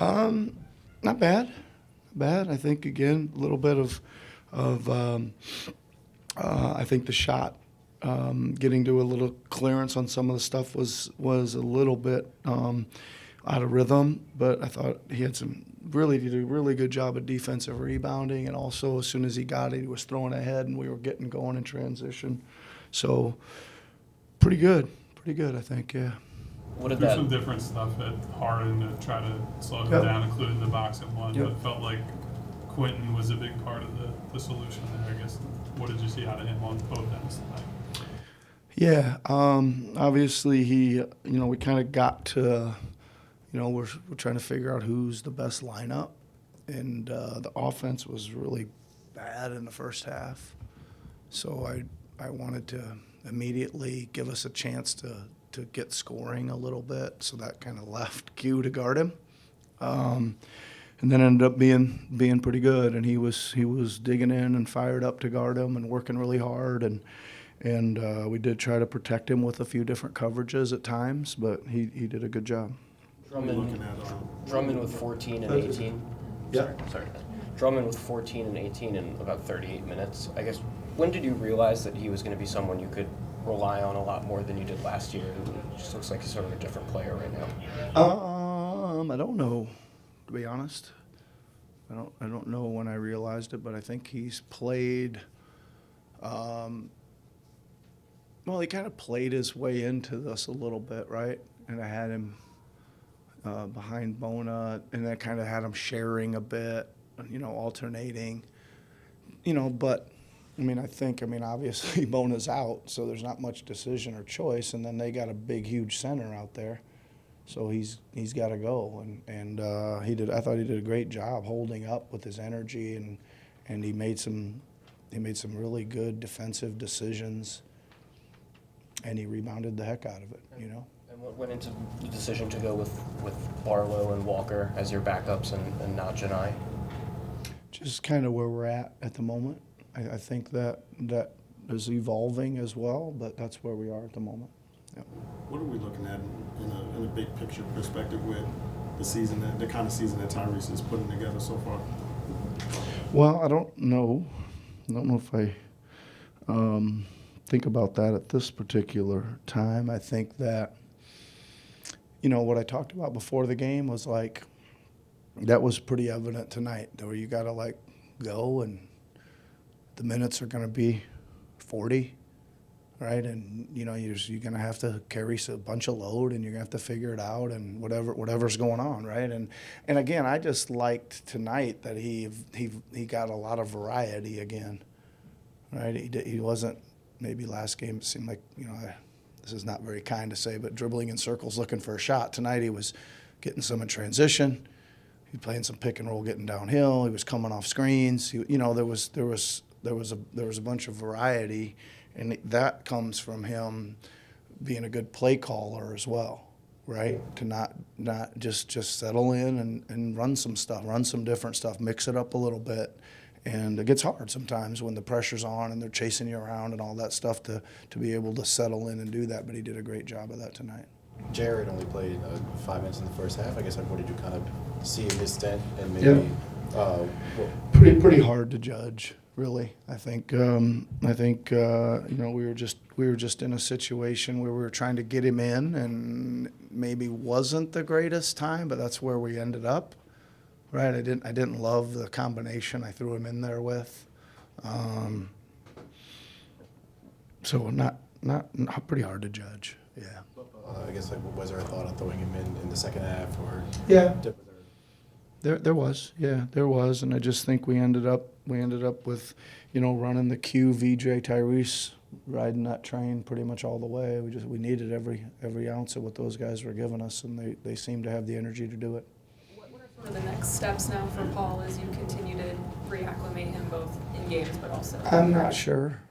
Not bad. Not bad. I think again a little bit of I think the shot, getting to a little clearance on some of the stuff was a little bit out of rhythm, but I thought he had did a really good job of defensive rebounding, and also as soon as he got it, he was throwing ahead, and we were getting going in transition. So pretty good, I think. Yeah. What did There's that? some different stuff at Harden to try to slow him Yep. down, including the box and one. Yep. But it felt like Quentin was a big part of the solution there, I guess. What did you see out of him on both ends tonight? Yeah, obviously we kind of got to, we're trying to figure out who's the best lineup, and the offense was really bad in the first half, so I wanted to immediately give us a chance to get scoring a little bit, so that kind of left Q to guard him, and then ended up being pretty good, and he was digging in and fired up to guard him and working really hard, and we did try to protect him with a few different coverages at times, but he did a good job. Drummond with 14 and 18. Yeah. Sorry. Drummond with 14 and 18 in about 38 minutes. I guess, when did you realize that he was going to be someone you could rely on a lot more than you did last year? It just looks like he's sort of a different player right now. I don't know, to be honest. I don't know when I realized it, but I think he's played. Well, he kind of played his way into this a little bit, right? And I had him behind Bona, and I kind of had him sharing a bit, alternating. But obviously Bona's out, so there's not much decision or choice, and then they got a big, huge center out there, so he's got to go. And I thought he did a great job holding up with his energy, and he made some really good defensive decisions. And he rebounded the heck out of it, And what went into the decision to go with Barlow and Walker as your backups and not Janai? Just kind of where we're at the moment. I think that is evolving as well, but that's where we are at the moment. Yeah. What are we looking at in a big picture perspective with the season, the kind of season that Tyrese is putting together so far? Well, I don't know. I don't know if I think about that at this particular time. I think that, what I talked about before the game was that was pretty evident tonight, where you got to go, and the minutes are going to be 40, right? And you're going to have to carry a bunch of load, and you're going to have to figure it out, and whatever's going on, right? And again, I just liked tonight that he got a lot of variety again, right? He wasn't. Maybe last game it seemed like, this is not very kind to say, but dribbling in circles looking for a shot. Tonight he was getting some in transition. He was playing some pick and roll, getting downhill. He was coming off screens. There was a bunch of variety, and that comes from him being a good play caller as well, right? To not just settle in and run some stuff, run some different stuff, mix it up a little bit. And it gets hard sometimes when the pressure's on and they're chasing you around and all that stuff to be able to settle in and do that. But he did a great job of that tonight. Jared only played 5 minutes in the first half. I guess what did you kind of see in his stint and maybe? Pretty hard to judge, really. I think we were just in a situation where we were trying to get him in, and maybe wasn't the greatest time, but that's where we ended up. Right, I didn't love the combination I threw him in there with, so not pretty hard to judge. Yeah. I guess was there a thought on throwing him in the second half or? Yeah. There was, and I just think we ended up with, running the Q, VJ, Tyrese, riding that train pretty much all the way. We needed every ounce of what those guys were giving us, and they seemed to have the energy to do it. What are the next steps now for Paul as you continue to reacclimate him both in games but also? I'm not sure,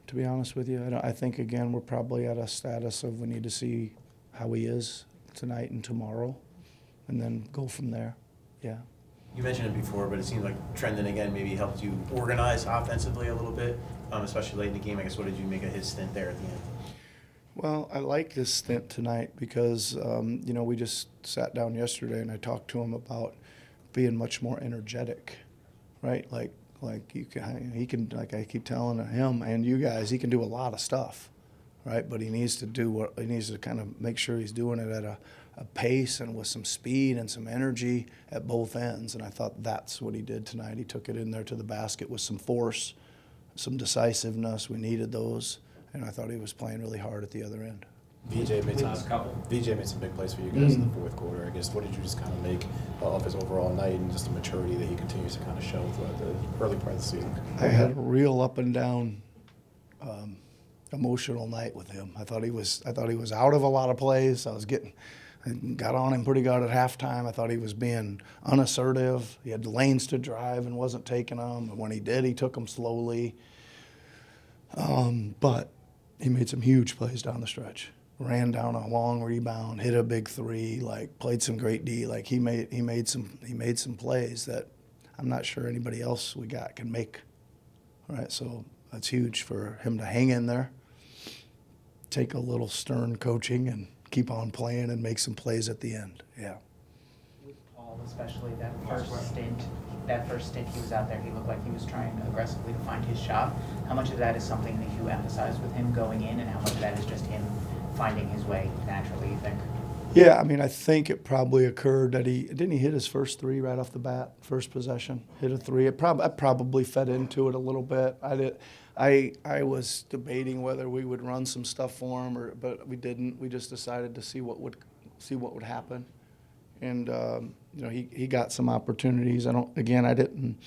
to be honest with you. I think, again, we're probably at a status of we need to see how he is tonight and tomorrow, and then go from there. Yeah. You mentioned it before, but it seems like Trenton, again, maybe helped you organize offensively a little bit, especially late in the game. I guess, what did you make of his stint there at the end? Well, I like this stint tonight because, we just sat down yesterday and I talked to him about being much more energetic, right? Like he can, like I keep telling him and you guys, he can do a lot of stuff, right? But he needs to kind of make sure he's doing it at a pace and with some speed and some energy at both ends. And I thought that's what he did tonight. He took it in there to the basket with some force, some decisiveness. We needed those. And I thought he was playing really hard at the other end. VJ made Last couple. some big plays for you guys in the fourth quarter. I guess what did you just kind of make of his overall night and just the maturity that he continues to kind of show throughout the early part of the season? I had a real up and down emotional night with him. I thought he was out of a lot of plays. I got on him pretty good at halftime. I thought he was being unassertive. He had lanes to drive and wasn't taking them. And when he did, he took them slowly. But he made some huge plays down the stretch. Ran down a long rebound, hit a big three, played some great D. He made some plays that I'm not sure anybody else we got can make. All right, so that's huge for him to hang in there, take a little stern coaching, and keep on playing and make some plays at the end. Yeah. With Paul, especially that first stint he was out there, he looked like he was trying aggressively to find his shot. How much of that is something that you emphasize with him going in, and how much of that is just him finding his way naturally, you think? Yeah, I mean, I think it probably occurred that he hit his first three right off the bat, first possession, hit a three. I probably fed into it a little bit. I was debating whether we would run some stuff for him, but we didn't. We just decided to see what would happen, and he got some opportunities. I didn't.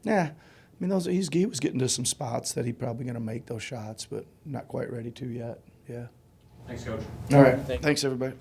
Yeah, I mean, he was getting to some spots that he's probably going to make those shots, but not quite ready to yet. Yeah. Thanks, Coach. All right. Thanks everybody.